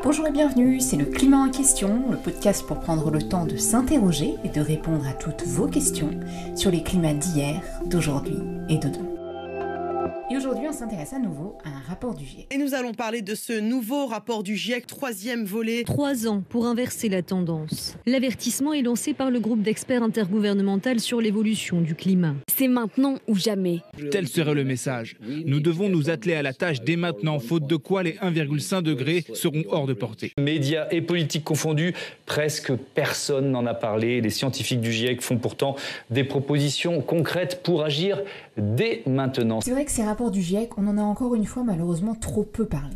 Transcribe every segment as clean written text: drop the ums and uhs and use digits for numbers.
Bonjour et bienvenue, c'est le Climat en question, le podcast pour prendre le temps de s'interroger et de répondre à toutes vos questions sur les climats d'hier, d'aujourd'hui et de demain. Et aujourd'hui, on s'intéresse à nouveau à un rapport du GIEC. Et nous allons parler de ce nouveau rapport du GIEC, troisième volet. 3 ans pour inverser la tendance. L'avertissement est lancé par le groupe d'experts intergouvernemental sur l'évolution du climat. C'est maintenant ou jamais. Tel serait le message. Nous devons nous atteler à la tâche dès maintenant, faute de quoi les 1,5 degrés seront hors de portée. Médias et politiques confondus, presque personne n'en a parlé. Les scientifiques du GIEC font pourtant des propositions concrètes pour agir dès maintenant. C'est vrai que ces rapports du GIEC, on en a encore une fois malheureusement trop peu parlé.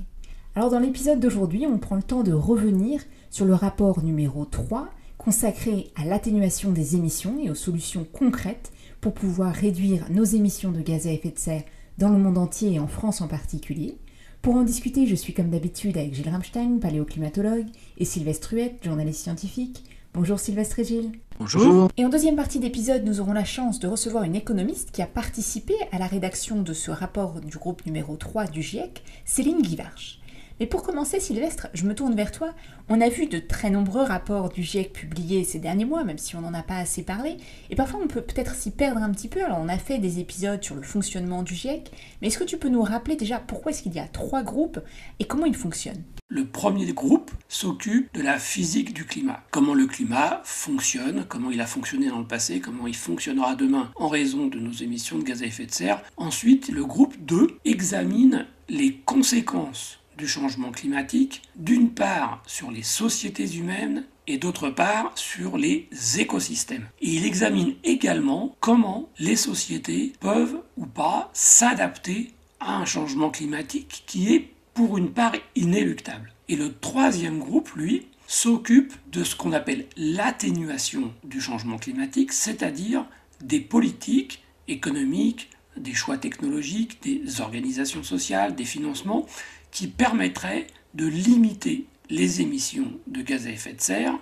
Alors dans l'épisode d'aujourd'hui, on prend le temps de revenir sur le rapport numéro 3, consacré à l'atténuation des émissions et aux solutions concrètes pour pouvoir réduire nos émissions de gaz à effet de serre dans le monde entier et en France en particulier. Pour en discuter, je suis comme d'habitude avec Gilles Ramstein, paléoclimatologue, et Sylvestre Huette, journaliste scientifique. Bonjour Sylvestre et Gilles. Bonjour. Et en deuxième partie d'épisode, nous aurons la chance de recevoir une économiste qui a participé à la rédaction de ce rapport du groupe numéro 3 du GIEC, Céline Guivarch. Mais pour commencer, Sylvestre, je me tourne vers toi. On a vu de très nombreux rapports du GIEC publiés ces derniers mois, même si on n'en a pas assez parlé, et parfois on peut peut-être s'y perdre un petit peu. Alors on a fait des épisodes sur le fonctionnement du GIEC, mais est-ce que tu peux nous rappeler déjà pourquoi est-ce qu'il y a 3 groupes et comment ils fonctionnent ? Le premier groupe s'occupe de la physique du climat. Comment le climat fonctionne, comment il a fonctionné dans le passé, comment il fonctionnera demain en raison de nos émissions de gaz à effet de serre. Ensuite, le groupe 2 examine les conséquences du changement climatique, d'une part sur les sociétés humaines et d'autre part sur les écosystèmes. Et il examine également comment les sociétés peuvent ou pas s'adapter à un changement climatique qui est pour une part inéluctable. Et le troisième groupe, lui, s'occupe de ce qu'on appelle l'atténuation du changement climatique, c'est-à-dire des politiques économiques, des choix technologiques, des organisations sociales, des financements qui permettraient de limiter les émissions de gaz à effet de serre,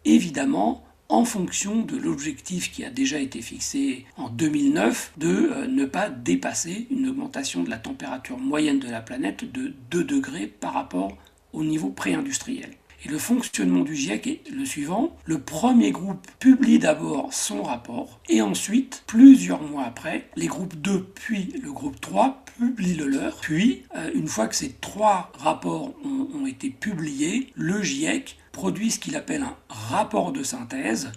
évidemment en fonction de l'objectif qui a déjà été fixé en 2009 de ne pas dépasser une augmentation de la température moyenne de la planète de 2 degrés par rapport au niveau pré-industriel. Et le fonctionnement du GIEC est le suivant. Le premier groupe publie d'abord son rapport et ensuite, plusieurs mois après, les groupes 2 puis le groupe 3 publient le leur. Puis, une fois que ces 3 rapports ont été publiés, le GIEC produit ce qu'il appelle un rapport de synthèse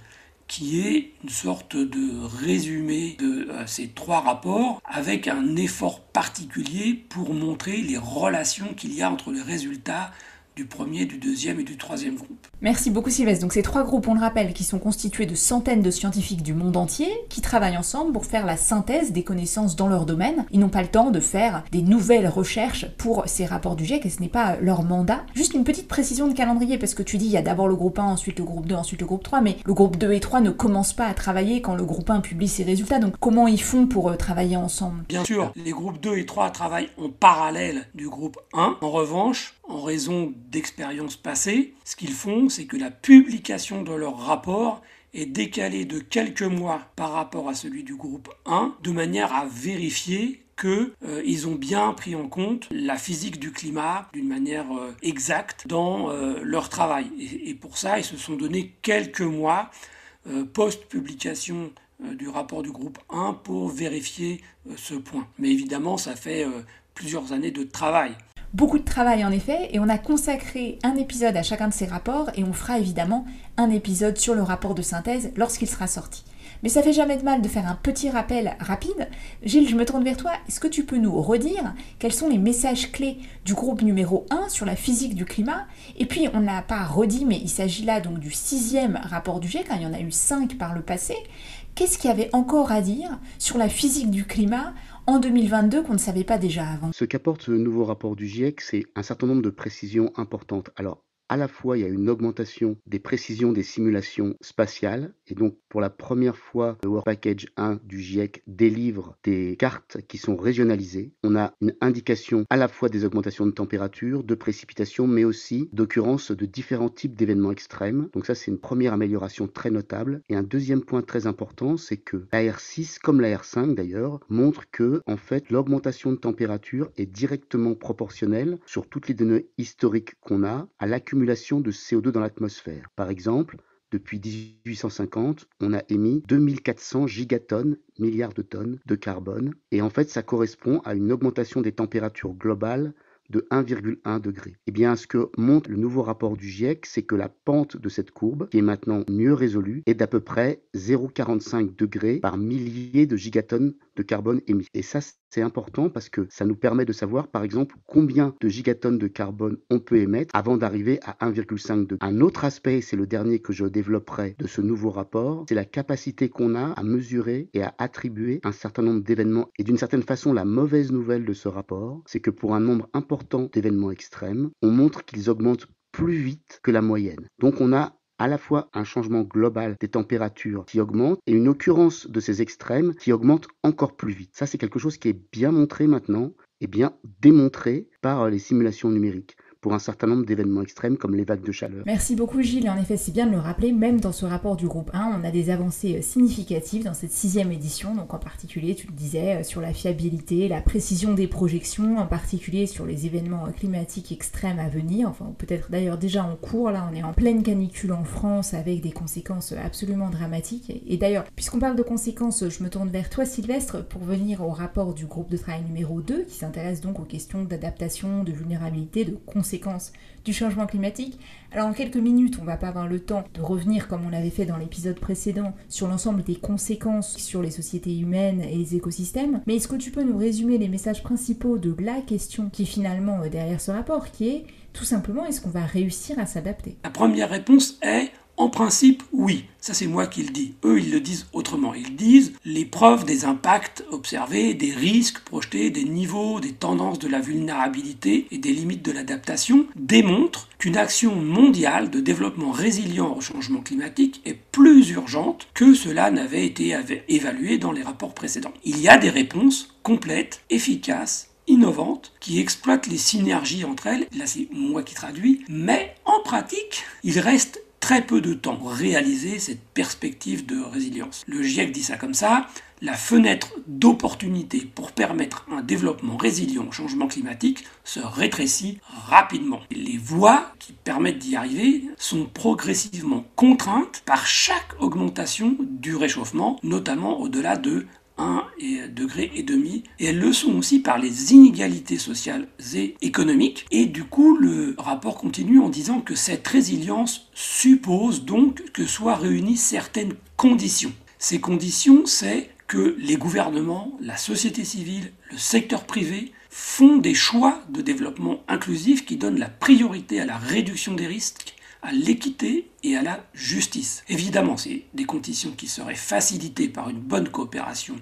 qui est une sorte de résumé de ces 3 rapports avec un effort particulier pour montrer les relations qu'il y a entre les résultats du premier, du deuxième et du troisième groupe. Merci beaucoup Sylvestre. Donc ces 3 groupes, on le rappelle, qui sont constitués de centaines de scientifiques du monde entier qui travaillent ensemble pour faire la synthèse des connaissances dans leur domaine. Ils n'ont pas le temps de faire des nouvelles recherches pour ces rapports du GIEC et ce n'est pas leur mandat. Juste une petite précision de calendrier parce que tu dis il y a d'abord le groupe 1, ensuite le groupe 2, ensuite le groupe 3, mais le groupe 2 et 3 ne commencent pas à travailler quand le groupe 1 publie ses résultats. Donc comment ils font pour travailler ensemble ? Bien sûr, les groupes 2 et 3 travaillent en parallèle du groupe 1. En revanche, en raison d'expériences passées, ce qu'ils font, c'est que la publication de leur rapport est décalée de quelques mois par rapport à celui du groupe 1, de manière à vérifier qu'ils ont bien pris en compte la physique du climat d'une manière exacte dans leur travail. Et pour ça, ils se sont donné quelques mois post-publication du rapport du groupe 1 pour vérifier ce point. Mais évidemment, ça fait plusieurs années de travail. Beaucoup de travail en effet, et on a consacré un épisode à chacun de ces rapports, et on fera évidemment un épisode sur le rapport de synthèse lorsqu'il sera sorti. Mais ça fait jamais de mal de faire un petit rappel rapide. Gilles, je me tourne vers toi, est-ce que tu peux nous redire quels sont les messages clés du groupe numéro 1 sur la physique du climat ? Et puis on ne l'a pas redit, mais il s'agit là donc du 6e rapport du GIEC, il y en a eu 5 par le passé. Qu'est-ce qu'il y avait encore à dire sur la physique du climat en 2022 qu'on ne savait pas déjà avant ? Ce qu'apporte ce nouveau rapport du GIEC, c'est un certain nombre de précisions importantes. Alors, à la fois il y a une augmentation des précisions des simulations spatiales, et donc pour la première fois le World Package 1 du GIEC délivre des cartes qui sont régionalisées. On a une indication à la fois des augmentations de température, de précipitations, mais aussi d'occurrence de différents types d'événements extrêmes. Donc ça, c'est une première amélioration très notable. Et un deuxième point très important, c'est que la R6, comme la R5 d'ailleurs, montre que en fait l'augmentation de température est directement proportionnelle sur toutes les données historiques qu'on a à l'accumulation de CO2 dans l'atmosphère. Par exemple, depuis 1850, on a émis 2400 gigatonnes, milliards de tonnes de carbone. Et en fait, ça correspond à une augmentation des températures globales de 1,1 degré. Et bien, ce que montre le nouveau rapport du GIEC, c'est que la pente de cette courbe, qui est maintenant mieux résolue, est d'à peu près 0,45 degrés par millier de gigatonnes de carbone émis. Et ça, c'est important parce que ça nous permet de savoir, par exemple, combien de gigatonnes de carbone on peut émettre avant d'arriver à 1,5 degré. Un autre aspect, c'est le dernier que je développerai de ce nouveau rapport, c'est la capacité qu'on a à mesurer et à attribuer un certain nombre d'événements. Et d'une certaine façon, la mauvaise nouvelle de ce rapport, c'est que pour un nombre important d'événements extrêmes, on montre qu'ils augmentent plus vite que la moyenne. Donc on a à la fois un changement global des températures qui augmente et une occurrence de ces extrêmes qui augmente encore plus vite. Ça, c'est quelque chose qui est bien montré maintenant et bien démontré par les simulations numériques pour un certain nombre d'événements extrêmes comme les vagues de chaleur. Merci beaucoup Gilles, et en effet c'est bien de le rappeler, même dans ce rapport du groupe 1, on a des avancées significatives dans cette 6e édition, donc en particulier, tu le disais, sur la fiabilité, la précision des projections, en particulier sur les événements climatiques extrêmes à venir, enfin peut-être d'ailleurs déjà en cours, là on est en pleine canicule en France avec des conséquences absolument dramatiques, et d'ailleurs, puisqu'on parle de conséquences, je me tourne vers toi Sylvestre pour venir au rapport du groupe de travail numéro 2, qui s'intéresse donc aux questions d'adaptation, de vulnérabilité, de conséquences du changement climatique. Alors en quelques minutes, on va pas avoir le temps de revenir comme on l'avait fait dans l'épisode précédent sur l'ensemble des conséquences sur les sociétés humaines et les écosystèmes, mais est-ce que tu peux nous résumer les messages principaux de la question qui est finalement derrière ce rapport, qui est tout simplement est-ce qu'on va réussir à s'adapter ? La première réponse est en principe, oui. Ça, c'est moi qui le dis. Eux, ils le disent autrement. Ils disent les preuves des impacts observés, des risques projetés, des niveaux, des tendances de la vulnérabilité et des limites de l'adaptation démontrent qu'une action mondiale de développement résilient au changement climatique est plus urgente que cela n'avait été évalué dans les rapports précédents. Il y a des réponses complètes, efficaces, innovantes, qui exploitent les synergies entre elles. Là, c'est moi qui traduis. Mais en pratique, il reste très peu de temps pour réaliser cette perspective de résilience. Le GIEC dit ça comme ça, la fenêtre d'opportunité pour permettre un développement résilient au changement climatique se rétrécit rapidement. Les voies qui permettent d'y arriver sont progressivement contraintes par chaque augmentation du réchauffement, notamment au-delà de 1,5 degré, et elles le sont aussi par les inégalités sociales et économiques. Et du coup, le rapport continue en disant que cette résilience suppose donc que soient réunies certaines conditions. Ces conditions, c'est que les gouvernements, la société civile, le secteur privé font des choix de développement inclusif qui donnent la priorité à la réduction des risques, à l'équité et à la justice. Évidemment, c'est des conditions qui seraient facilitées par une bonne coopération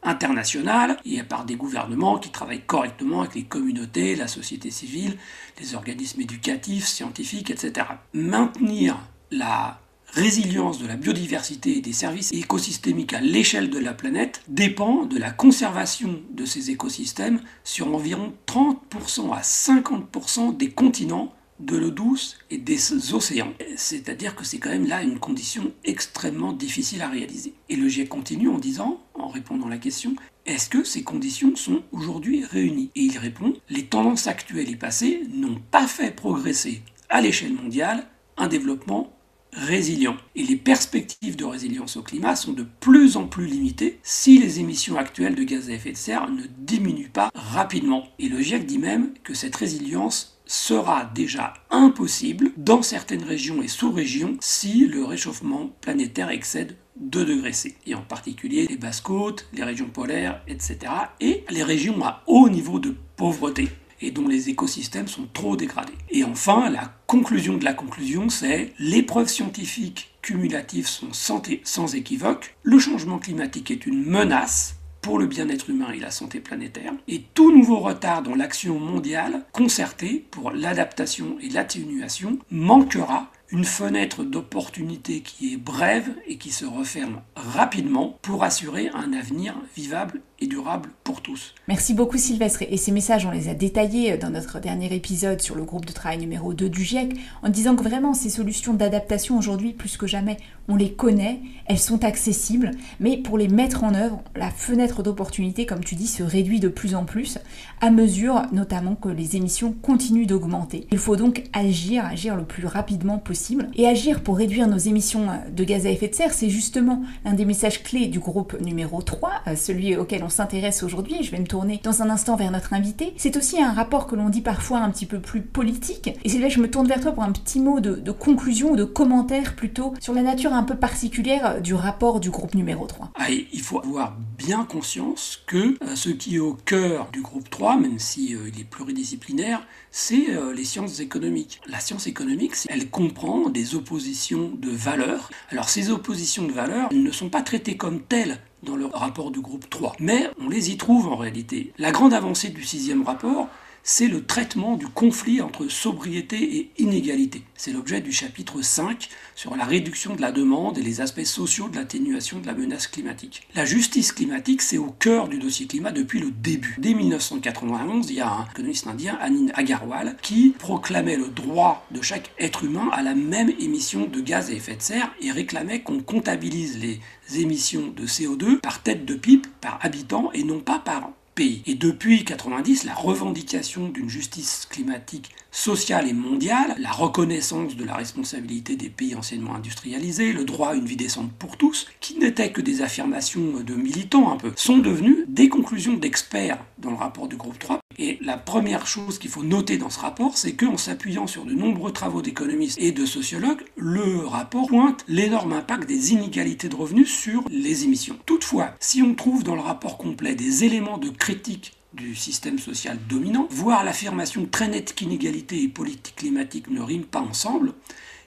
internationale et par des gouvernements qui travaillent correctement avec les communautés, la société civile, les organismes éducatifs, scientifiques, etc. Maintenir la résilience de la biodiversité et des services écosystémiques à l'échelle de la planète dépend de la conservation de ces écosystèmes sur environ 30% à 50% des continents, de l'eau douce et des océans. C'est-à-dire que c'est quand même là une condition extrêmement difficile à réaliser. Et le GIEC continue en disant, en répondant à la question, est-ce que ces conditions sont aujourd'hui réunies ? Et il répond, les tendances actuelles et passées n'ont pas fait progresser à l'échelle mondiale un développement résilient. Et les perspectives de résilience au climat sont de plus en plus limitées si les émissions actuelles de gaz à effet de serre ne diminuent pas rapidement. Et le GIEC dit même que cette résilience sera déjà impossible dans certaines régions et sous-régions si le réchauffement planétaire excède 2 degrés C, et en particulier les basses côtes, les régions polaires, etc., et les régions à haut niveau de pauvreté, et dont les écosystèmes sont trop dégradés. Et enfin, la conclusion de la conclusion, c'est les preuves scientifiques cumulatives sont sans équivoque, le changement climatique est une menace pour le bien-être humain et la santé planétaire, et tout nouveau retard dans l'action mondiale concertée pour l'adaptation et l'atténuation manquera une fenêtre d'opportunité qui est brève et qui se referme rapidement pour assurer un avenir vivable et durable pour tous. Merci beaucoup Sylvestre, et ces messages on les a détaillés dans notre dernier épisode sur le groupe de travail numéro 2 du GIEC, en disant que vraiment ces solutions d'adaptation aujourd'hui, plus que jamais, on les connaît, elles sont accessibles, mais pour les mettre en œuvre, la fenêtre d'opportunité, comme tu dis, se réduit de plus en plus, à mesure notamment que les émissions continuent d'augmenter. Il faut donc agir le plus rapidement possible, et agir pour réduire nos émissions de gaz à effet de serre, c'est justement l'un des messages clés du groupe numéro 3, celui auquel on s'intéresse aujourd'hui. Je vais me tourner dans un instant vers notre invité. C'est aussi un rapport que l'on dit parfois un petit peu plus politique. Et Sylvain, je me tourne vers toi pour un petit mot de conclusion ou de commentaire plutôt sur la nature un peu particulière du rapport du groupe numéro 3. Il faut avoir bien conscience que ce qui est au cœur du groupe 3, même si il est pluridisciplinaire, c'est les sciences économiques. La science économique, elle comprend des oppositions de valeurs. Alors ces oppositions de valeurs, elles ne sont pas traitées comme telles dans le rapport du groupe 3, mais on les y trouve en réalité. La grande avancée du 6e rapport, c'est le traitement du conflit entre sobriété et inégalité. C'est l'objet du chapitre 5 sur la réduction de la demande et les aspects sociaux de l'atténuation de la menace climatique. La justice climatique, c'est au cœur du dossier climat depuis le début. Dès 1991, il y a un économiste indien, Anil Agarwal, qui proclamait le droit de chaque être humain à la même émission de gaz à effet de serre et réclamait qu'on comptabilise les émissions de CO2 par tête de pipe, par habitant et non pas par pays. Et depuis 1990, la revendication d'une justice climatique sociale et mondiale, la reconnaissance de la responsabilité des pays anciennement industrialisés, le droit à une vie décente pour tous, qui n'étaient que des affirmations de militants un peu, sont devenues des conclusions d'experts dans le rapport du groupe 3. Et la première chose qu'il faut noter dans ce rapport, c'est qu'en s'appuyant sur de nombreux travaux d'économistes et de sociologues, le rapport pointe l'énorme impact des inégalités de revenus sur les émissions. Toutefois, si on trouve dans le rapport complet des éléments de critique du système social dominant, voire l'affirmation très nette qu'inégalité et politique climatique ne riment pas ensemble,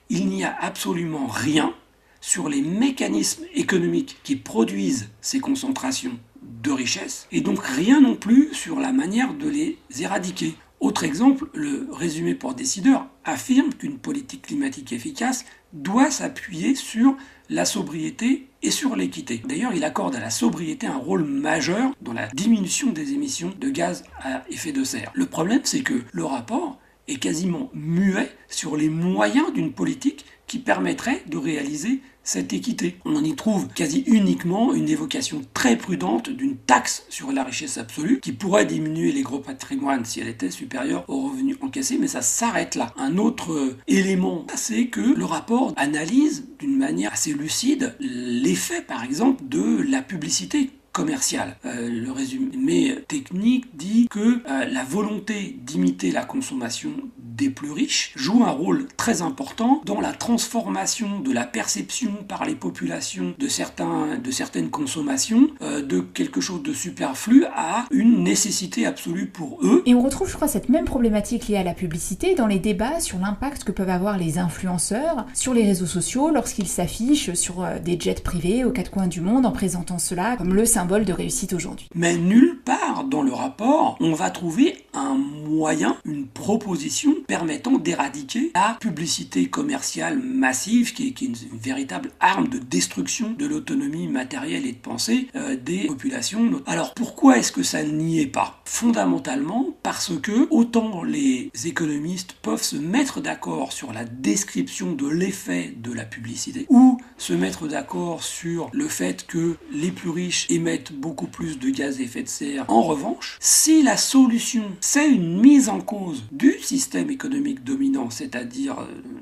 il n'y a absolument rien sur les mécanismes économiques qui produisent ces concentrations de richesse, et donc rien non plus sur la manière de les éradiquer. Autre exemple, le résumé pour décideurs affirme qu'une politique climatique efficace doit s'appuyer sur la sobriété et sur l'équité. D'ailleurs, il accorde à la sobriété un rôle majeur dans la diminution des émissions de gaz à effet de serre. Le problème, c'est que le rapport est quasiment muet sur les moyens d'une politique qui permettrait de réaliser cette équité. On en y trouve quasi uniquement une évocation très prudente d'une taxe sur la richesse absolue qui pourrait diminuer les gros patrimoines si elle était supérieure aux revenus encaissés, mais ça s'arrête là. Un autre élément, c'est que le rapport analyse d'une manière assez lucide l'effet, par exemple, de la publicité commerciale. Le résumé technique dit que la volonté d'imiter la consommation des plus riches joue un rôle très important dans la transformation de la perception par les populations de certaines consommations de quelque chose de superflu à une nécessité absolue pour eux. Et on retrouve, je crois, cette même problématique liée à la publicité dans les débats sur l'impact que peuvent avoir les influenceurs sur les réseaux sociaux lorsqu'ils s'affichent sur des jets privés aux quatre coins du monde en présentant cela comme le symbole de réussite aujourd'hui. Mais nulle part dans le rapport, on va trouver un moyen, une proposition permettant d'éradiquer la publicité commerciale massive qui est une véritable arme de destruction de l'autonomie matérielle et de pensée des populations. Alors pourquoi est-ce que ça n'y est pas ? Fondamentalement parce que autant les économistes peuvent se mettre d'accord sur la description de l'effet de la publicité ou se mettre d'accord sur le fait que les plus riches émettent beaucoup plus de gaz à effet de serre. En revanche, si la solution c'est une mise en cause du système économique dominant, c'est-à-dire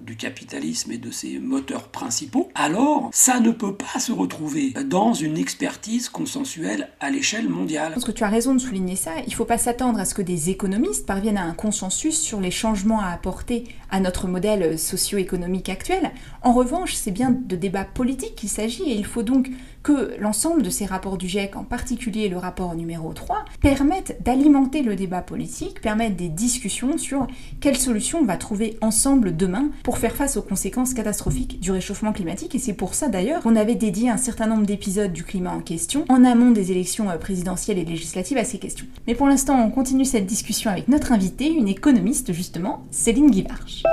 du capitalisme et de ses moteurs principaux, alors ça ne peut pas se retrouver dans une expertise consensuelle à l'échelle mondiale. Je pense que tu as raison de souligner ça. Il ne faut pas s'attendre à ce que des économistes parviennent à un consensus sur les changements à apporter à notre modèle socio-économique actuel. En revanche, c'est bien de débats politiques qu'il s'agit et il faut donc que l'ensemble de ces rapports du GIEC, en particulier le rapport numéro 3, permettent d'alimenter le débat politique, permettent des discussions sur quelles solutions on va trouver ensemble demain pour faire face aux conséquences catastrophiques du réchauffement climatique. Et c'est pour ça d'ailleurs qu'on avait dédié un certain nombre d'épisodes du climat en question, en amont des élections présidentielles et législatives, à ces questions. Mais pour l'instant, on continue cette discussion avec notre invitée, une économiste justement, Céline Guivarch.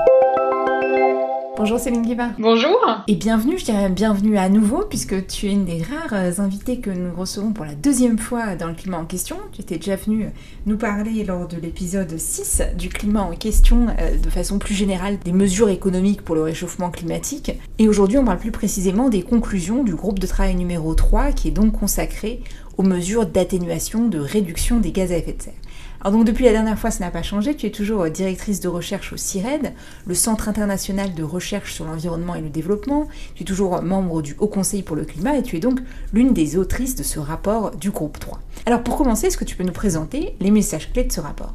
Bonjour Céline Guivarch. Bonjour. Et bienvenue, je dirais bienvenue à nouveau, puisque tu es une des rares invitées que nous recevons pour la deuxième fois dans le climat en question. Tu étais déjà venue nous parler lors de l'épisode 6 du climat en question, de façon plus générale, des mesures économiques pour le réchauffement climatique. Et aujourd'hui, on parle plus précisément des conclusions du groupe de travail numéro 3, qui est donc consacré aux mesures d'atténuation, de réduction des gaz à effet de serre. Alors donc depuis la dernière fois, ça n'a pas changé, tu es toujours directrice de recherche au CIRED, le Centre international de recherche sur l'environnement et le développement, tu es toujours membre du Haut Conseil pour le climat et tu es donc l'une des autrices de ce rapport du groupe 3. Alors pour commencer, est-ce que tu peux nous présenter les messages clés de ce rapport ?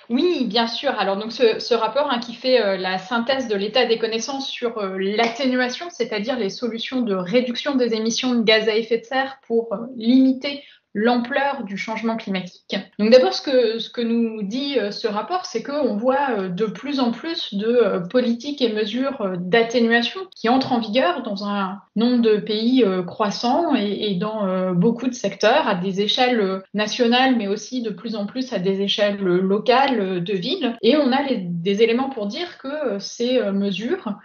Oui, bien sûr. Alors donc ce rapport qui fait la synthèse de l'état des connaissances sur l'atténuation, c'est-à-dire les solutions de réduction des émissions de gaz à effet de serre pour limiter l'ampleur du changement climatique. Donc d'abord, ce que nous dit ce rapport, c'est qu'on voit de plus en plus de politiques et mesures d'atténuation qui entrent en vigueur dans un nombre de pays croissants et dans beaucoup de secteurs, à des échelles nationales, mais aussi de plus en plus à des échelles locales de villes. Et on a des éléments pour dire que ces mesures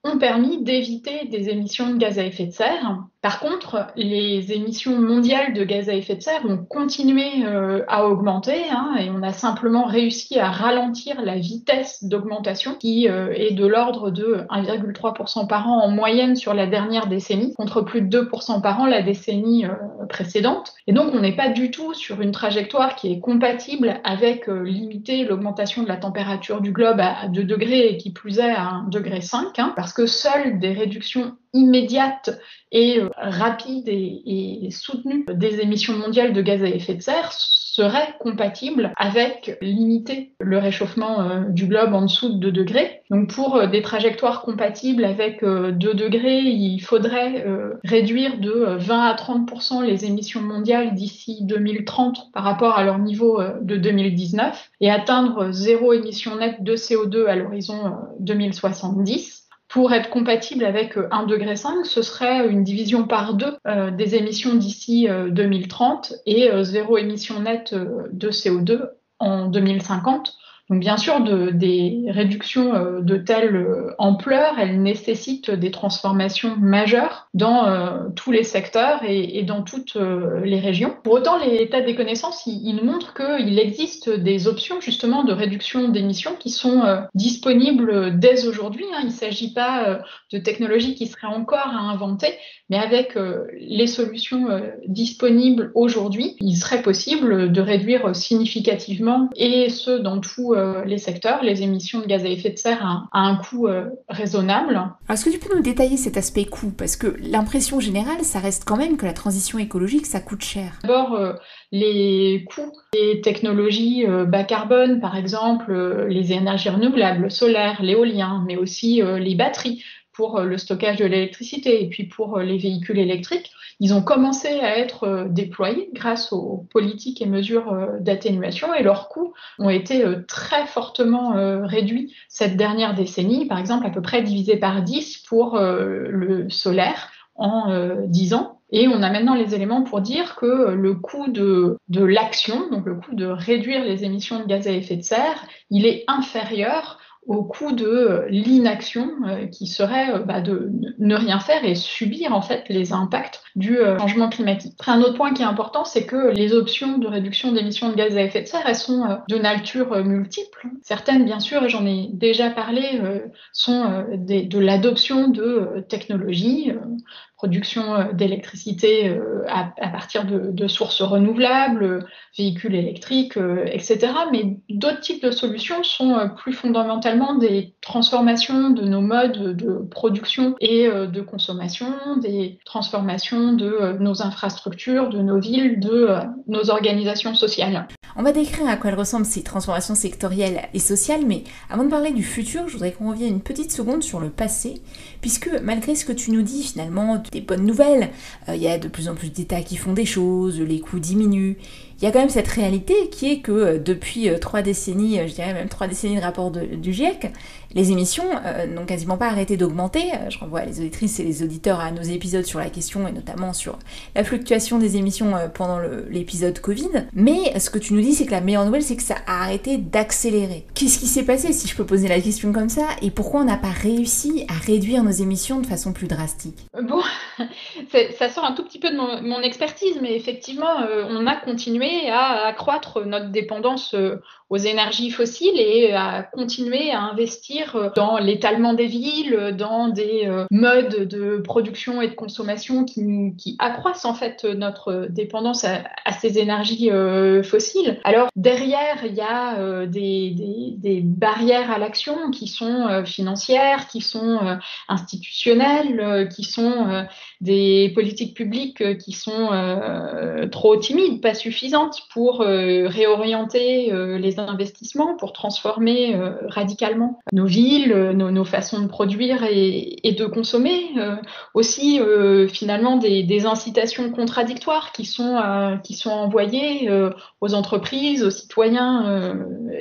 ont permis d'éviter des émissions de gaz à effet de serre. Par contre, les émissions mondiales de gaz à effet de serre ont continué à augmenter et on a simplement réussi à ralentir la vitesse d'augmentation qui est de l'ordre de 1,3% par an en moyenne sur la dernière décennie, contre plus de 2% par an la décennie précédente. Et donc, on n'est pas du tout sur une trajectoire qui est compatible avec limiter l'augmentation de la température du globe à 2 degrés et qui plus est à 1,5 degré, parce que seules des réductions immédiates et rapides et soutenues des émissions mondiales de gaz à effet de serre seraient compatibles avec limiter le réchauffement du globe en dessous de 2 degrés. Donc pour des trajectoires compatibles avec 2 degrés, il faudrait réduire de 20 à 30% les émissions mondiales d'ici 2030 par rapport à leur niveau de 2019 et atteindre 0 émission nette de CO2 à l'horizon 2070. Pour être compatible avec 1,5 degré, ce serait une division par 2 des émissions d'ici 2030 et 0 émission nette de CO2 en 2050. Donc bien sûr, des réductions de telle ampleur, elles nécessitent des transformations majeures dans tous les secteurs et dans toutes les régions. Pour autant, l'état des connaissances, il nous montre qu'il existe des options justement de réduction d'émissions qui sont disponibles dès aujourd'hui. Il ne s'agit pas de technologies qui seraient encore à inventer, mais avec les solutions disponibles aujourd'hui, il serait possible de réduire significativement, et ce dans tous les secteurs, les émissions de gaz à effet de serre à un coût raisonnable. Alors, est-ce que tu peux nous détailler cet aspect coût ? Parce que l'impression générale, ça reste quand même que la transition écologique, ça coûte cher. D'abord, les coûts des technologies bas carbone, par exemple, les énergies renouvelables, le solaire, l'éolien, mais aussi les batteries pour le stockage de l'électricité et puis pour les véhicules électriques, ils ont commencé à être déployés grâce aux politiques et mesures d'atténuation et leurs coûts ont été très fortement réduits cette dernière décennie, par exemple à peu près divisé par 10 pour le solaire en 10 ans. Et on a maintenant les éléments pour dire que le coût de l'action, donc le coût de réduire les émissions de gaz à effet de serre, il est inférieur au coût de l'inaction qui serait de ne rien faire et subir en fait les impacts du changement climatique. Après, un autre point qui est important, c'est que les options de réduction d'émissions de gaz à effet de serre, elles sont de nature multiple. Certaines, bien sûr, et j'en ai déjà parlé, sont de l'adoption de technologies, production d'électricité à partir de sources renouvelables, véhicules électriques, etc. Mais d'autres types de solutions sont plus fondamentalement des transformations de nos modes de production et de consommation, des transformations de nos infrastructures, de nos villes, de nos organisations sociales. On va décrire à quoi elles ressemblent ces transformations sectorielles et sociales, mais avant de parler du futur, je voudrais qu'on revienne une petite seconde sur le passé, puisque malgré ce que tu nous dis finalement, des bonnes nouvelles, il y a de plus en plus d'États qui font des choses, les coûts diminuent, il y a quand même cette réalité qui est que depuis 3 décennies, je dirais même 3 décennies de rapport du GIEC, les émissions n'ont quasiment pas arrêté d'augmenter. Je renvoie les auditrices et les auditeurs à nos épisodes sur la question et notamment sur la fluctuation des émissions pendant l'épisode Covid. Mais ce que tu nous dis, c'est que la meilleure nouvelle, c'est que ça a arrêté d'accélérer. Qu'est-ce qui s'est passé, si je peux poser la question comme ça, et pourquoi on n'a pas réussi à réduire nos émissions de façon plus drastique? Bon, ça sort un tout petit peu de mon expertise, mais effectivement, on a continué à accroître notre dépendance aux énergies fossiles et à continuer à investir dans l'étalement des villes, dans des modes de production et de consommation qui accroissent en fait notre dépendance à ces énergies fossiles. Alors derrière, il y a des barrières à l'action qui sont financières, qui sont institutionnelles, qui sont des politiques publiques qui sont trop timides, pas suffisantes pour réorienter les investissements, pour transformer radicalement nos villes, nos façons de produire et de consommer. Aussi, finalement, des incitations contradictoires qui sont envoyées aux entreprises, aux citoyens,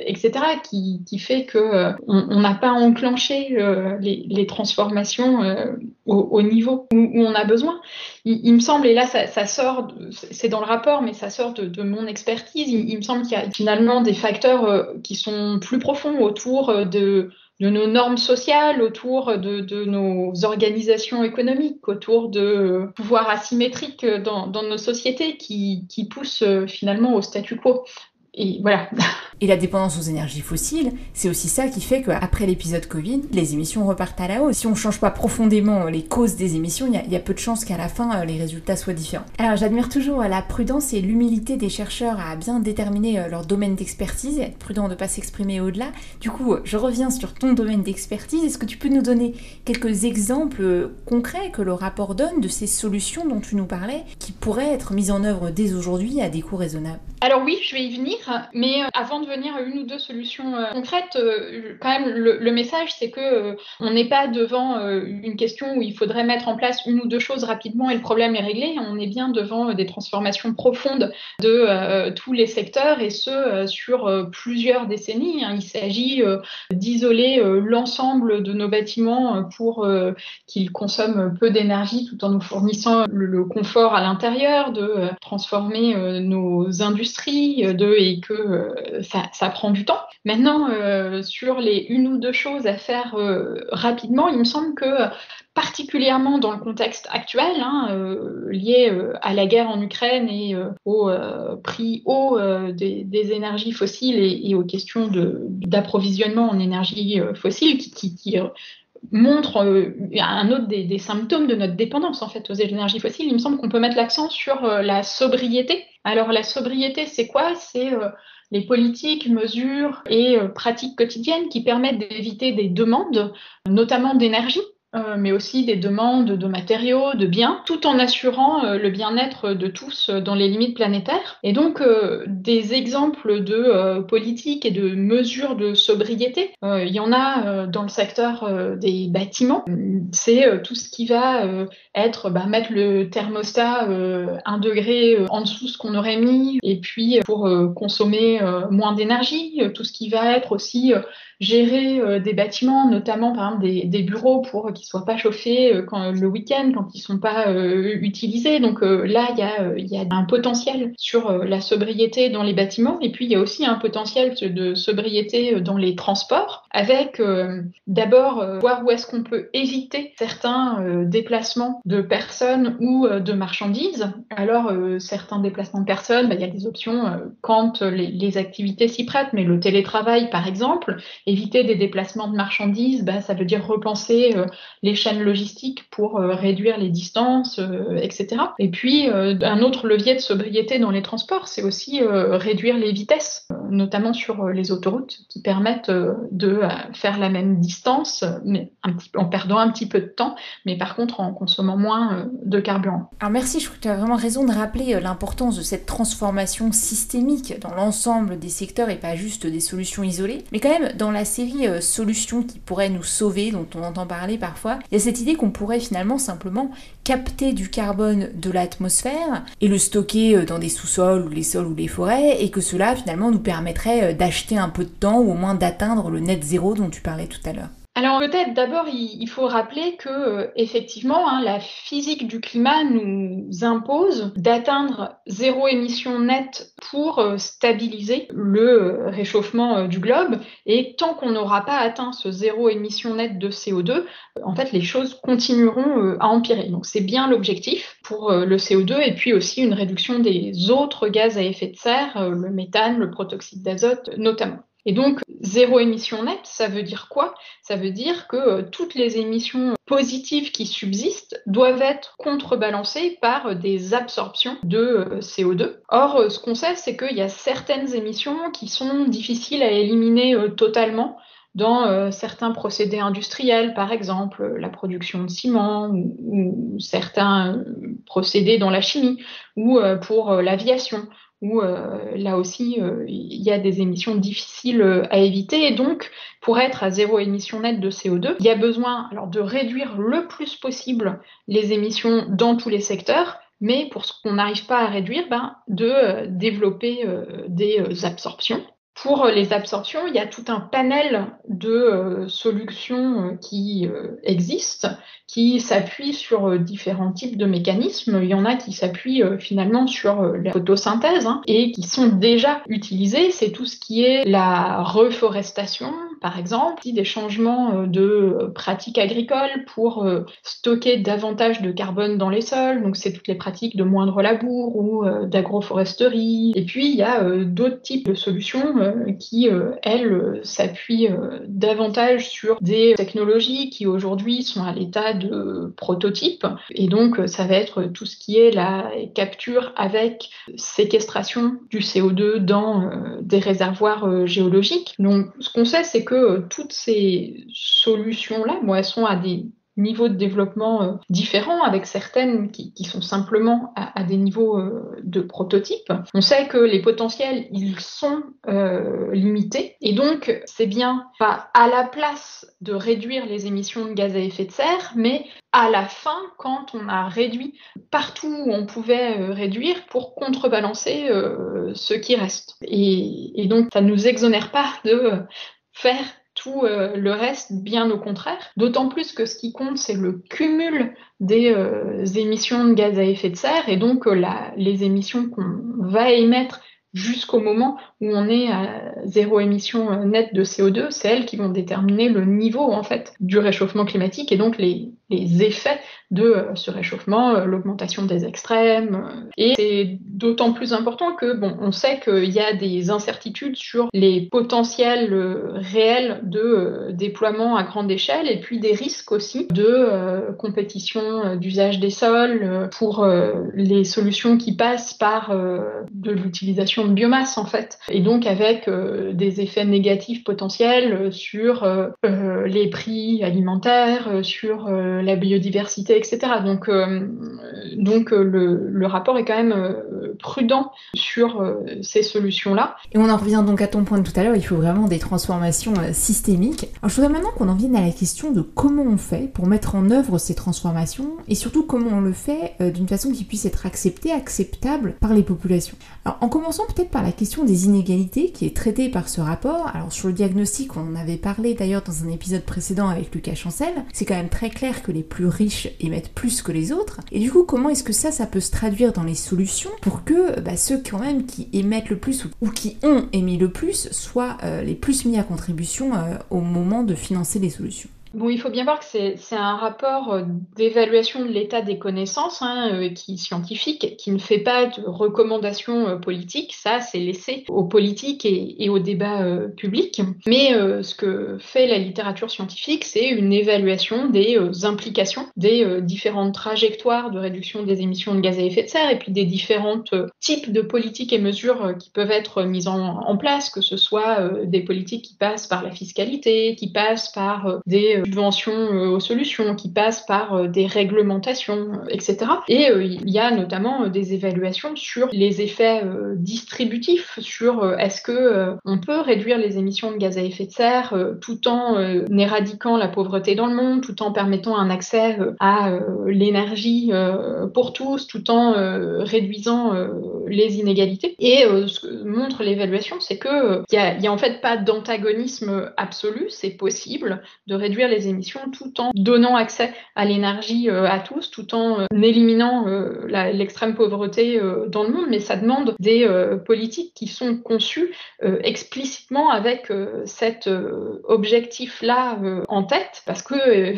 etc., qui fait qu'on n'a pas enclenché les transformations au niveau où on a besoin. Il me semble, et là ça sort, c'est dans le rapport, mais ça sort de mon expertise, il me semble qu'il y a finalement des facteurs qui sont plus profonds autour de nos normes sociales, autour de nos organisations économiques, autour de pouvoirs asymétriques dans nos sociétés qui poussent finalement au statu quo. Et voilà. Et la dépendance aux énergies fossiles, c'est aussi ça qui fait qu'après l'épisode Covid, les émissions repartent à la hausse. Si on ne change pas profondément les causes des émissions, il y a peu de chances qu'à la fin, les résultats soient différents. Alors j'admire toujours la prudence et l'humilité des chercheurs à bien déterminer leur domaine d'expertise et être prudent de ne pas s'exprimer au-delà. Du coup, je reviens sur ton domaine d'expertise. Est-ce que tu peux nous donner quelques exemples concrets que le rapport donne de ces solutions dont tu nous parlais, qui pourraient être mises en œuvre dès aujourd'hui à des coûts raisonnables? Alors oui, je vais y venir, mais avant de venir à une ou deux solutions concrètes, quand même le message c'est que on n'est pas devant une question où il faudrait mettre en place une ou deux choses rapidement et le problème est réglé. On est bien devant des transformations profondes de tous les secteurs et ce sur plusieurs décennies. Il s'agit d'isoler l'ensemble de nos bâtiments pour qu'ils consomment peu d'énergie tout en nous fournissant le confort à l'intérieur, de transformer nos industries et que ça prend du temps. Maintenant, sur les une ou deux choses à faire rapidement, il me semble que particulièrement dans le contexte actuel, lié à la guerre en Ukraine et au prix haut des énergies fossiles et aux questions d'approvisionnement en énergie fossile qui montre un autre des symptômes de notre dépendance en fait aux énergies fossiles. Il me semble qu'on peut mettre l'accent sur la sobriété. Alors la sobriété, c'est quoi? C'est les politiques, mesures et pratiques quotidiennes qui permettent d'éviter des demandes, notamment d'énergie, mais aussi des demandes de matériaux, de biens, tout en assurant le bien-être de tous dans les limites planétaires. Et donc, des exemples de politiques et de mesures de sobriété, il y en a dans le secteur des bâtiments. C'est tout ce qui va être mettre le thermostat 1 degré en dessous de ce qu'on aurait mis, et puis pour consommer moins d'énergie, tout ce qui va être aussi gérer des bâtiments, notamment par exemple des bureaux pour qu'ils soient pas chauffés le week-end quand ils sont pas utilisés. Donc là, il y a un potentiel sur la sobriété dans les bâtiments, et puis il y a aussi un potentiel de sobriété dans les transports, avec d'abord voir où est-ce qu'on peut éviter certains déplacements de personnes ou de marchandises. Alors certains déplacements de personnes, il y a des options quand les activités s'y prêtent, mais le télétravail par exemple. Éviter des déplacements de marchandises, ça veut dire repenser les chaînes logistiques pour réduire les distances, etc. Et puis, un autre levier de sobriété dans les transports, c'est aussi réduire les vitesses, notamment sur les autoroutes, qui permettent de faire la même distance, mais en perdant un petit peu de temps, mais par contre en consommant moins de carburant. Alors merci, je crois que tu as vraiment raison de rappeler l'importance de cette transformation systémique dans l'ensemble des secteurs et pas juste des solutions isolées. Mais quand même, dans la série solutions qui pourraient nous sauver, dont on entend parler parfois, il y a cette idée qu'on pourrait finalement simplement capter du carbone de l'atmosphère et le stocker dans des sous-sols ou les sols ou les forêts, et que cela finalement nous permettrait d'acheter un peu de temps ou au moins d'atteindre le net zéro dont tu parlais tout à l'heure. Alors peut-être d'abord il faut rappeler que effectivement la physique du climat nous impose d'atteindre zéro émission nette pour stabiliser le réchauffement du globe, et tant qu'on n'aura pas atteint ce zéro émission nette de CO2, en fait les choses continueront à empirer. Donc c'est bien l'objectif pour le CO2, et puis aussi une réduction des autres gaz à effet de serre, le méthane, le protoxyde d'azote notamment. Et donc, zéro émission nette, ça veut dire quoi? Ça veut dire que toutes les émissions positives qui subsistent doivent être contrebalancées par des absorptions de CO2. Or, ce qu'on sait, c'est qu'il y a certaines émissions qui sont difficiles à éliminer totalement dans certains procédés industriels, par exemple la production de ciment ou certains procédés dans la chimie ou pour l'aviation, où là aussi il y a des émissions difficiles à éviter. Et donc, pour être à zéro émission nette de CO2, il y a besoin alors de réduire le plus possible les émissions dans tous les secteurs, mais pour ce qu'on n'arrive pas à réduire, de développer des absorptions. Pour les absorptions, il y a tout un panel de solutions qui existent, qui s'appuient sur différents types de mécanismes. Il y en a qui s'appuient finalement sur la photosynthèse et qui sont déjà utilisés. C'est tout ce qui est la reforestation, par exemple, des changements de pratiques agricoles pour stocker davantage de carbone dans les sols. Donc c'est toutes les pratiques de moindre labour ou d'agroforesterie. Et puis il y a d'autres types de solutions qui, elles, s'appuient davantage sur des technologies qui aujourd'hui sont à l'état de prototype. Et donc, ça va être tout ce qui est la capture avec séquestration du CO2 dans des réservoirs géologiques. Donc, ce qu'on sait, c'est que toutes ces solutions-là, elles sont à des niveaux de développement différents, avec certaines qui sont simplement à des niveaux de prototype. On sait que les potentiels, ils sont limités, et donc c'est bien pas à la place de réduire les émissions de gaz à effet de serre, mais à la fin, quand on a réduit partout où on pouvait réduire pour contrebalancer ce qui reste. Et donc ça ne nous exonère pas de faire tout le reste, bien au contraire. D'autant plus que ce qui compte, c'est le cumul des émissions de gaz à effet de serre, et donc les émissions qu'on va émettre jusqu'au moment où on est à zéro émission nette de CO2, c'est elles qui vont déterminer le niveau en fait du réchauffement climatique, et donc les effets de ce réchauffement, l'augmentation des extrêmes. Et c'est d'autant plus important que, on sait qu'il y a des incertitudes sur les potentiels réels de déploiement à grande échelle, et puis des risques aussi de compétition d'usage des sols pour les solutions qui passent par de l'utilisation de biomasse en fait, et donc avec des effets négatifs potentiels sur les prix alimentaires, sur la biodiversité, etc. Donc le rapport est quand même prudent sur ces solutions-là. Et on en revient donc à ton point de tout à l'heure, il faut vraiment des transformations systémiques. Alors je voudrais maintenant qu'on en vienne à la question de comment on fait pour mettre en œuvre ces transformations, et surtout comment on le fait d'une façon qui puisse être acceptable par les populations. Alors en commençant peut-être par la question des inégalités qui est traitée par ce rapport. Alors sur le diagnostic, on en avait parlé d'ailleurs dans un épisode précédent avec Lucas Chancel, c'est quand même très clair que les plus riches émettent plus que les autres, et du coup comment est-ce que ça peut se traduire dans les solutions pour que ceux quand même qui émettent le plus ou qui ont émis le plus soient les plus mis à contribution au moment de financer les solutions? Bon, il faut bien voir que c'est un rapport d'évaluation de l'état des connaissances qui scientifique, qui ne fait pas de recommandations politiques. Ça, c'est laissé aux politiques et au débat public. Mais ce que fait la littérature scientifique, c'est une évaluation des implications, des différentes trajectoires de réduction des émissions de gaz à effet de serre et puis des différents types de politiques et mesures qui peuvent être mises en place, que ce soit des politiques qui passent par la fiscalité, qui passent par des subventions aux solutions, qui passent par des réglementations, etc. Et il y a notamment des évaluations sur les effets distributifs, sur est-ce que on peut réduire les émissions de gaz à effet de serre tout en éradiquant la pauvreté dans le monde, tout en permettant un accès à l'énergie pour tous, tout en réduisant les inégalités. Et ce que montre l'évaluation, c'est que il y a en fait pas d'antagonisme absolu, c'est possible de réduire les émissions tout en donnant accès à l'énergie à tous, tout en éliminant l'extrême pauvreté dans le monde, mais ça demande des politiques qui sont conçues explicitement avec cet objectif-là en tête, parce que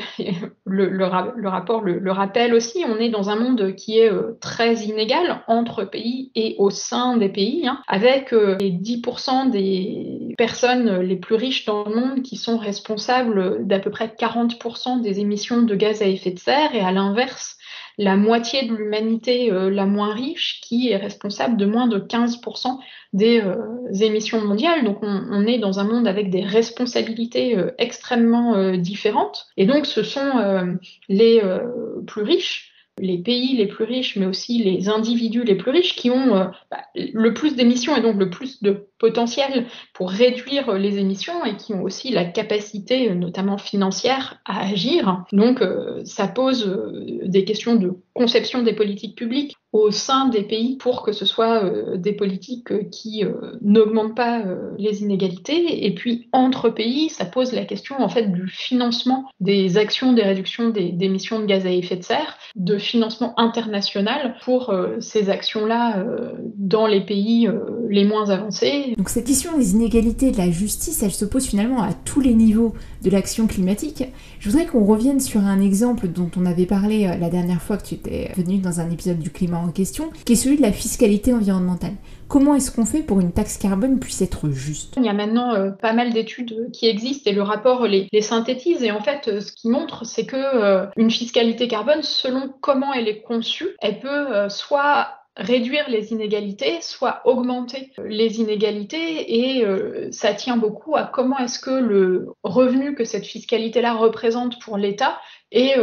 le rapport le rappelle aussi, on est dans un monde qui est très inégal entre pays et au sein des pays, avec les 10% des personnes les plus riches dans le monde qui sont responsables d'à peu près 40% des émissions de gaz à effet de serre, et à l'inverse, la moitié de l'humanité la moins riche qui est responsable de moins de 15% des émissions mondiales. Donc on est dans un monde avec des responsabilités extrêmement différentes. Et donc ce sont les plus riches, les pays les plus riches, mais aussi les individus les plus riches qui ont le plus d'émissions et donc le plus de potentiel pour réduire les émissions et qui ont aussi la capacité, notamment financière, à agir. Donc ça pose des questions de conception des politiques publiques au sein des pays pour que ce soit des politiques qui n'augmentent pas les inégalités. Et puis entre pays, ça pose la question en fait du financement des actions des réductions d'émissions de gaz à effet de serre, de financement international pour ces actions-là dans les pays les moins avancés. Donc cette question des inégalités et de la justice, elle se pose finalement à tous les niveaux de l'action climatique. Je voudrais qu'on revienne sur un exemple dont on avait parlé la dernière fois que tu étais venu dans un épisode du climat en question, qui est celui de la fiscalité environnementale. Comment est-ce qu'on fait pour une taxe carbone puisse être juste ? Il y a maintenant pas mal d'études qui existent et le rapport les synthétise. Et en fait, ce qu'il montre, c'est que une fiscalité carbone, selon comment elle est conçue, elle peut soit réduire les inégalités, soit augmenter les inégalités, et ça tient beaucoup à comment est-ce que le revenu que cette fiscalité-là représente pour l'État est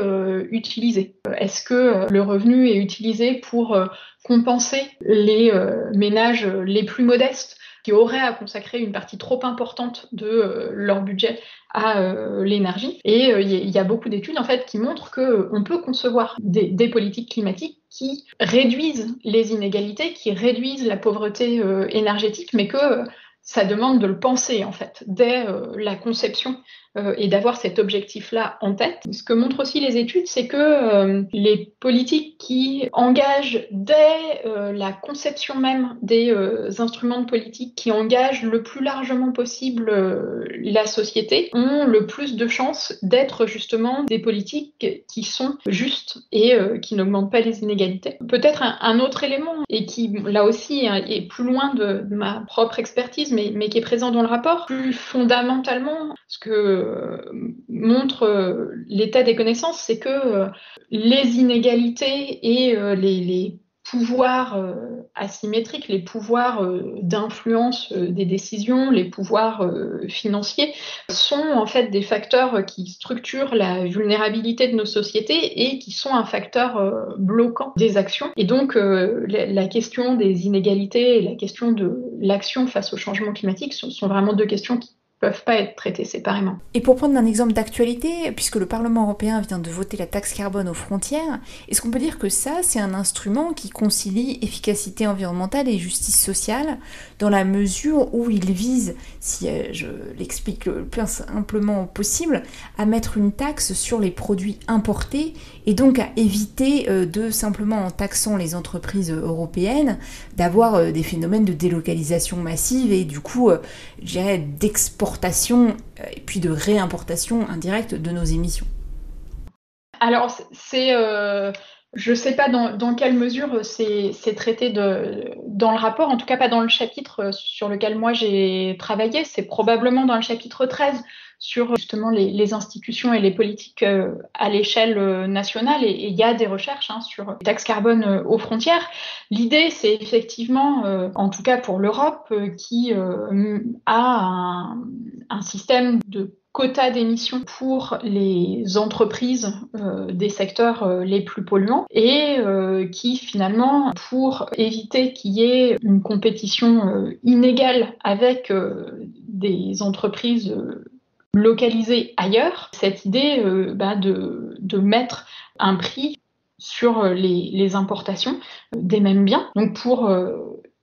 utilisé. Est-ce que le revenu est utilisé pour compenser les ménages les plus modestes qui auraient à consacrer une partie trop importante de leur budget à l'énergie. Et il y a beaucoup d'études en fait qui montrent qu'on peut concevoir des politiques climatiques qui réduisent les inégalités, qui réduisent la pauvreté énergétique, mais que ça demande de le penser en fait dès la conception et d'avoir cet objectif-là en tête. Ce que montrent aussi les études, c'est que les politiques qui engagent dès la conception même des instruments de politique, qui engagent le plus largement possible la société, ont le plus de chances d'être justement des politiques qui sont justes et qui n'augmentent pas les inégalités. Peut-être un autre élément, et qui là aussi est plus loin de ma propre expertise, mais qui est présent dans le rapport, plus fondamentalement, ce que montre l'état des connaissances, c'est que les inégalités et les pouvoirs asymétriques, les pouvoirs d'influence des décisions, les pouvoirs financiers sont en fait des facteurs qui structurent la vulnérabilité de nos sociétés et qui sont un facteur bloquant des actions. Et donc la question des inégalités et la question de l'action face au changement climatique sont vraiment deux questions qui peuvent pas être traités séparément. Et pour prendre un exemple d'actualité, puisque le Parlement européen vient de voter la taxe carbone aux frontières, est-ce qu'on peut dire que ça, c'est un instrument qui concilie efficacité environnementale et justice sociale, dans la mesure où il vise, si je l'explique le plus simplement possible, à mettre une taxe sur les produits importés et donc à éviter de simplement en taxant les entreprises européennes d'avoir des phénomènes de délocalisation massive et du coup, je dirais, d'exportation et puis de réimportation indirecte de nos émissions. Alors, je ne sais pas dans quelle mesure c'est traité dans le rapport, en tout cas pas dans le chapitre sur lequel moi j'ai travaillé, c'est probablement dans le chapitre 13 sur justement les institutions et les politiques à l'échelle nationale, et il y a des recherches sur les taxes carbone aux frontières. L'idée, c'est effectivement, en tout cas pour l'Europe, qui a un système de quotas d'émissions pour les entreprises des secteurs les plus polluants et qui finalement, pour éviter qu'il y ait une compétition inégale avec des entreprises localisées ailleurs, cette idée de mettre un prix sur les importations des mêmes biens, donc pour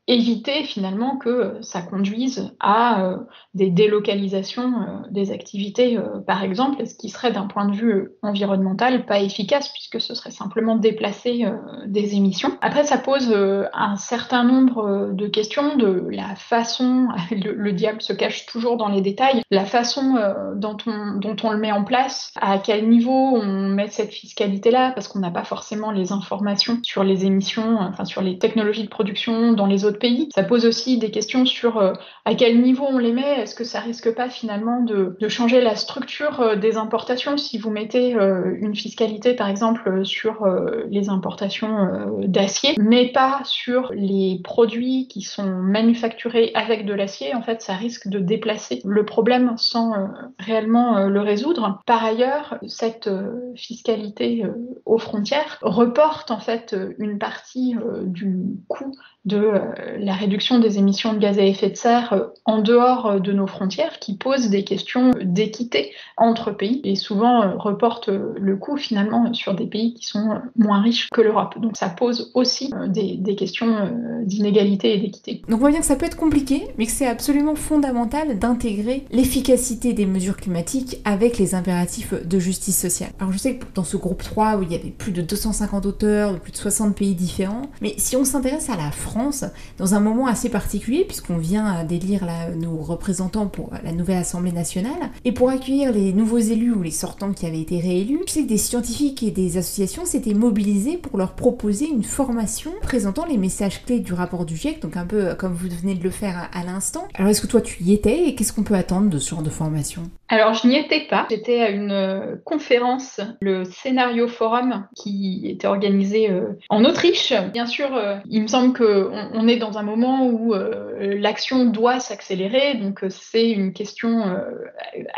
éviter finalement que ça conduise à des délocalisations des activités, par exemple, ce qui serait d'un point de vue environnemental pas efficace puisque ce serait simplement déplacer des émissions. Après, ça pose un certain nombre de questions de la façon, le diable se cache toujours dans les détails, la façon dont on le met en place, à quel niveau on met cette fiscalité-là, parce qu'on n'a pas forcément les informations sur les émissions, enfin sur les technologies de production dans les autres pays. Ça pose aussi des questions sur à quel niveau on les met. Est-ce que ça risque pas finalement de changer la structure des importations si vous mettez une fiscalité par exemple sur les importations d'acier, mais pas sur les produits qui sont manufacturés avec de l'acier? En fait, ça risque de déplacer le problème sans réellement le résoudre. Par ailleurs, cette fiscalité aux frontières reporte en fait une partie du coût de la réduction des émissions de gaz à effet de serre en dehors de nos frontières, qui pose des questions d'équité entre pays et souvent reporte le coût finalement sur des pays qui sont moins riches que l'Europe. Donc ça pose aussi des questions d'inégalité et d'équité. Donc on voit bien que ça peut être compliqué, mais que c'est absolument fondamental d'intégrer l'efficacité des mesures climatiques avec les impératifs de justice sociale. Alors je sais que dans ce groupe 3 où il y avait plus de 250 auteurs de plus de 60 pays différents, mais si on s'intéresse à la France, dans un moment assez particulier, puisqu'on vient d'élire nos représentants pour la nouvelle Assemblée nationale, et pour accueillir les nouveaux élus ou les sortants qui avaient été réélus, je sais que des scientifiques et des associations s'étaient mobilisés pour leur proposer une formation présentant les messages clés du rapport du GIEC, donc un peu comme vous venez de le faire à l'instant. Alors est-ce que toi tu y étais et qu'est-ce qu'on peut attendre de ce genre de formation ? Alors, je n'y étais pas. J'étais à une conférence, le Scénario Forum, qui était organisé en Autriche. Bien sûr, il me semble qu'on est dans un moment où l'action doit s'accélérer, donc c'est une question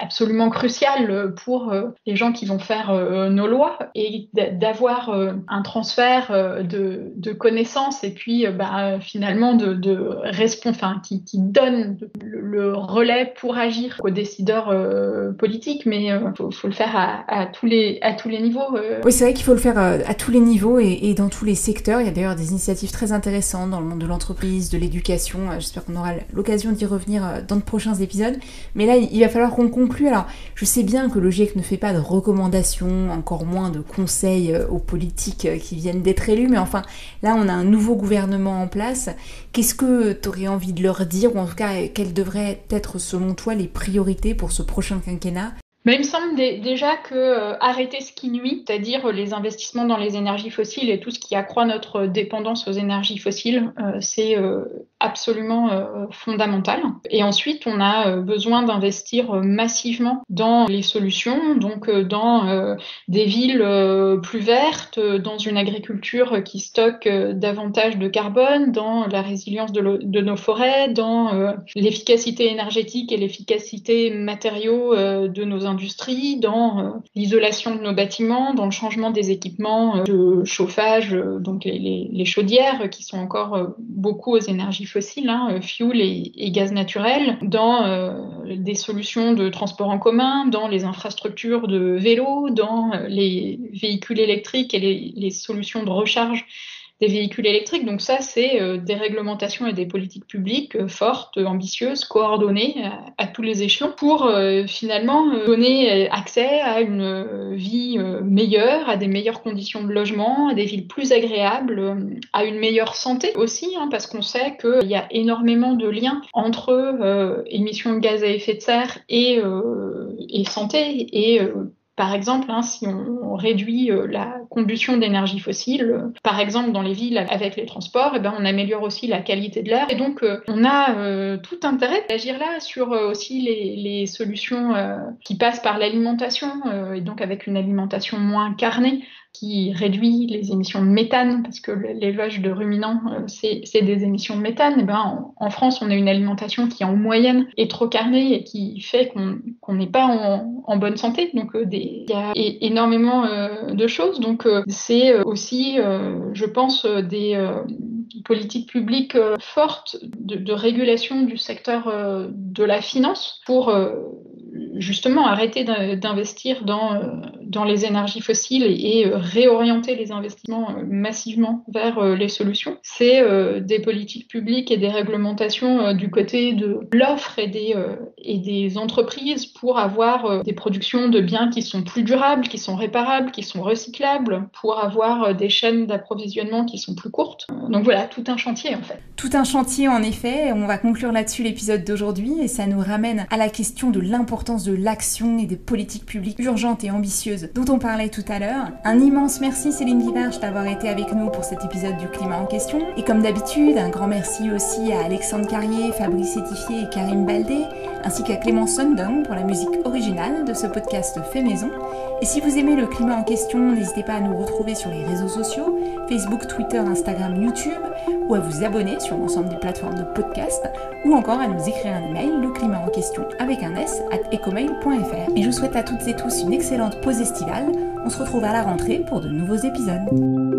absolument cruciale pour les gens qui vont faire nos lois, et d'avoir un transfert de connaissances et puis finalement qui donne le relais pour agir aux décideurs politique, mais faut le faire à tous les niveaux. Oui, c'est vrai qu'il faut le faire à tous les niveaux et dans tous les secteurs. Il y a d'ailleurs des initiatives très intéressantes dans le monde de l'entreprise, de l'éducation. J'espère qu'on aura l'occasion d'y revenir dans de prochains épisodes. Mais là, il va falloir qu'on conclue. Alors, je sais bien que le GIEC ne fait pas de recommandations, encore moins de conseils aux politiques qui viennent d'être élus, mais enfin, là, on a un nouveau gouvernement en place. Qu'est-ce que tu aurais envie de leur dire, ou en tout cas, quelles devraient être, selon toi, les priorités pour ce prochain quinquennat? Mais il me semble déjà que arrêter ce qui nuit, c'est-à-dire les investissements dans les énergies fossiles et tout ce qui accroît notre dépendance aux énergies fossiles, c'est absolument fondamental. Et ensuite, on a besoin d'investir massivement dans les solutions, donc dans des villes plus vertes, dans une agriculture qui stocke davantage de carbone, dans la résilience de nos forêts, dans l'efficacité énergétique et l'efficacité matériaux de nos industries, dans l'isolation de nos bâtiments, dans le changement des équipements de chauffage, donc les chaudières qui sont encore beaucoup aux énergies fossiles, fuel et gaz naturel, dans des solutions de transport en commun, dans les infrastructures de vélo, dans les véhicules électriques et les solutions de recharge des véhicules électriques. Donc ça, c'est des réglementations et des politiques publiques fortes, ambitieuses, coordonnées à tous les échelons pour finalement donner accès à une vie meilleure, à des meilleures conditions de logement, à des villes plus agréables, à une meilleure santé aussi, parce qu'on sait qu'il y a énormément de liens entre émissions de gaz à effet de serre et santé. Et par exemple, si on réduit la combustion d'énergie fossile, par exemple dans les villes avec les transports, on améliore aussi la qualité de l'air. Et donc, on a tout intérêt d'agir là sur aussi les solutions qui passent par l'alimentation, et donc avec une alimentation moins carnée, qui réduit les émissions de méthane, parce que l'élevage de ruminants, c'est des émissions de méthane. En France, on a une alimentation qui, en moyenne, est trop carnée et qui fait qu'on n'est pas en bonne santé. Donc, il y a énormément de choses. Donc, c'est aussi, je pense, des politiques publiques fortes de régulation du secteur de la finance pour justement arrêter d'investir dans les énergies fossiles et réorienter les investissements massivement vers les solutions. C'est des politiques publiques et des réglementations du côté de l'offre et des entreprises pour avoir des productions de biens qui sont plus durables, qui sont réparables, qui sont recyclables, pour avoir des chaînes d'approvisionnement qui sont plus courtes. Donc voilà, tout un chantier en fait. Tout un chantier en effet. On va conclure là-dessus l'épisode d'aujourd'hui et ça nous ramène à la question de l'importance de l'action et des politiques publiques urgentes et ambitieuses dont on parlait tout à l'heure. Un immense merci Céline Guivarch d'avoir été avec nous pour cet épisode du climat en question. Et comme d'habitude, un grand merci aussi à Alexandre Carrier, Fabrice Etifier et Karim Baldé, ainsi qu'à Clémence Sundong pour la musique originale de ce podcast fait maison. Et si vous aimez le climat en question, n'hésitez pas à nous retrouver sur les réseaux sociaux, Facebook, Twitter, Instagram, YouTube, ou à vous abonner sur l'ensemble des plateformes de podcast, ou encore à nous écrire un email, le climat en question avec un s @ecomail.fr. Et je vous souhaite à toutes et tous une excellente pause estivale. On se retrouve à la rentrée pour de nouveaux épisodes.